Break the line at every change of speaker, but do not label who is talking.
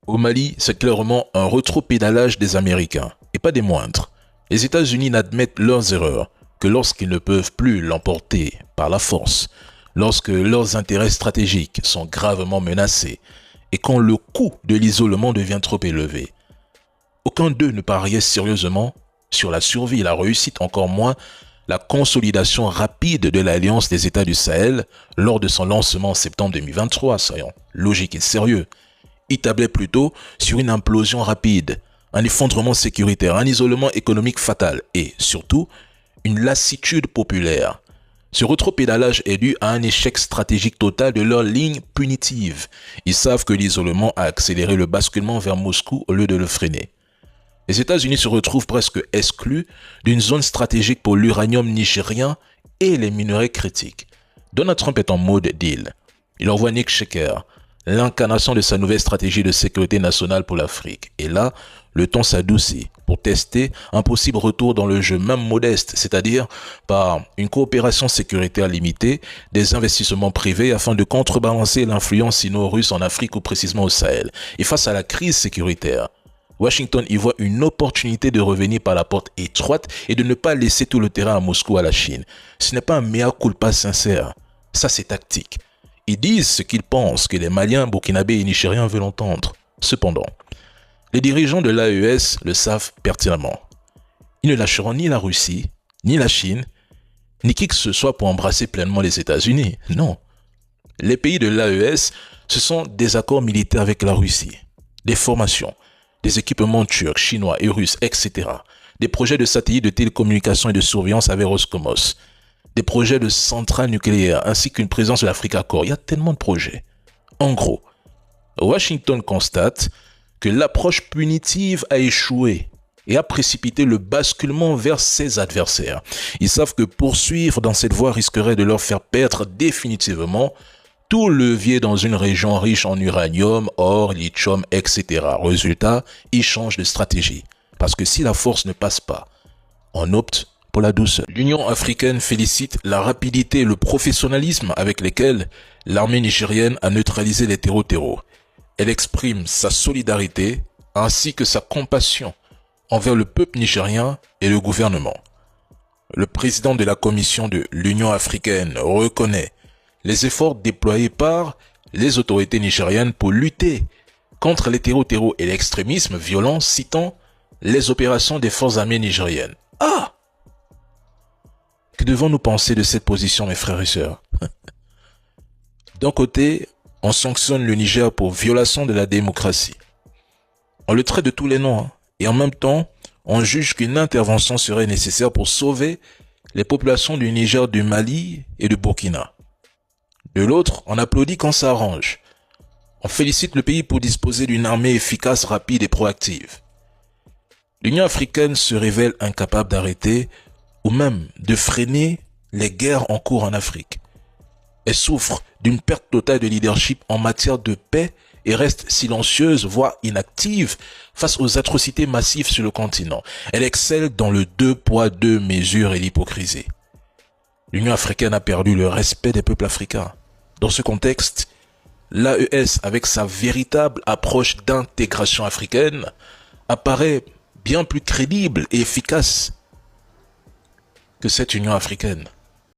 Au Mali, c'est clairement un rétropédalage des Américains, et pas des moindres. Les États-Unis n'admettent leurs erreurs que lorsqu'ils ne peuvent plus l'emporter par la force, lorsque leurs intérêts stratégiques sont gravement menacés, et quand le coût de l'isolement devient trop élevé. Aucun d'eux ne pariait sérieusement sur la survie et la réussite, encore moins la consolidation rapide de l'Alliance des États du Sahel lors de son lancement en septembre 2023, soyons logiques et sérieux. Il tablait plutôt sur une implosion rapide, un effondrement sécuritaire, un isolement économique fatal et, surtout, une lassitude populaire. Ce rétropédalage est dû à un échec stratégique total de leur ligne punitive. Ils savent que l'isolement a accéléré le basculement vers Moscou au lieu de le freiner. Les États-Unis se retrouvent presque exclus d'une zone stratégique pour l'uranium nigérien et les minerais critiques. Donald Trump est en mode deal. Il envoie Nick Shecker, l'incarnation de sa nouvelle stratégie de sécurité nationale pour l'Afrique. Et là, le ton s'adoucit pour tester un possible retour dans le jeu, même modeste, c'est-à-dire par une coopération sécuritaire limitée, des investissements privés afin de contrebalancer l'influence sino-russe en Afrique ou précisément au Sahel. Et face à la crise sécuritaire, Washington y voit une opportunité de revenir par la porte étroite et de ne pas laisser tout le terrain à Moscou à la Chine. Ce n'est pas un mea culpa sincère, ça c'est tactique. Ils disent ce qu'ils pensent que les Maliens, Burkinabés et Nigériens veulent entendre. Cependant, les dirigeants de l'AES le savent pertinemment. Ils ne lâcheront ni la Russie, ni la Chine, ni qui que ce soit pour embrasser pleinement les États-Unis. Non. Les pays de l'AES, ce sont des accords militaires avec la Russie, des formations, des équipements turcs, chinois et russes, etc. Des projets de satellites de télécommunication et de surveillance avec Roscosmos, des projets de centrales nucléaires, ainsi qu'une présence de l'Afrique Accord. Il y a tellement de projets. En gros, Washington constate que l'approche punitive a échoué et a précipité le basculement vers ses adversaires. Ils savent que poursuivre dans cette voie risquerait de leur faire perdre définitivement tout levier dans une région riche en uranium, or, lithium, etc. Résultat, ils changent de stratégie. Parce que si la force ne passe pas, on opte pour la douceur. L'Union africaine félicite la rapidité et le professionnalisme avec lesquels l'armée nigérienne a neutralisé les terreaux. Elle exprime sa solidarité ainsi que sa compassion envers le peuple nigérien et le gouvernement. Le président de la commission de l'Union africaine reconnaît les efforts déployés par les autorités nigériennes pour lutter contre les terreaux et l'extrémisme violent, citant les opérations des forces armées nigériennes. Ah! Que devons-nous penser de cette position, mes frères et sœurs? D'un côté, on sanctionne le Niger pour violation de la démocratie. On le traite de tous les noms, et en même temps, on juge qu'une intervention serait nécessaire pour sauver les populations du Niger, du Mali et du Burkina. De l'autre, on applaudit quand ça arrange. On félicite le pays pour disposer d'une armée efficace, rapide et proactive. L'Union africaine se révèle incapable d'arrêter ou même de freiner les guerres en cours en Afrique. Elle souffre d'une perte totale de leadership en matière de paix et reste silencieuse, voire inactive, face aux atrocités massives sur le continent. Elle excelle dans le deux poids, deux mesures et l'hypocrisie. L'Union africaine a perdu le respect des peuples africains. Dans ce contexte, l'AES, avec sa véritable approche d'intégration africaine, apparaît bien plus crédible et efficace que cette Union africaine.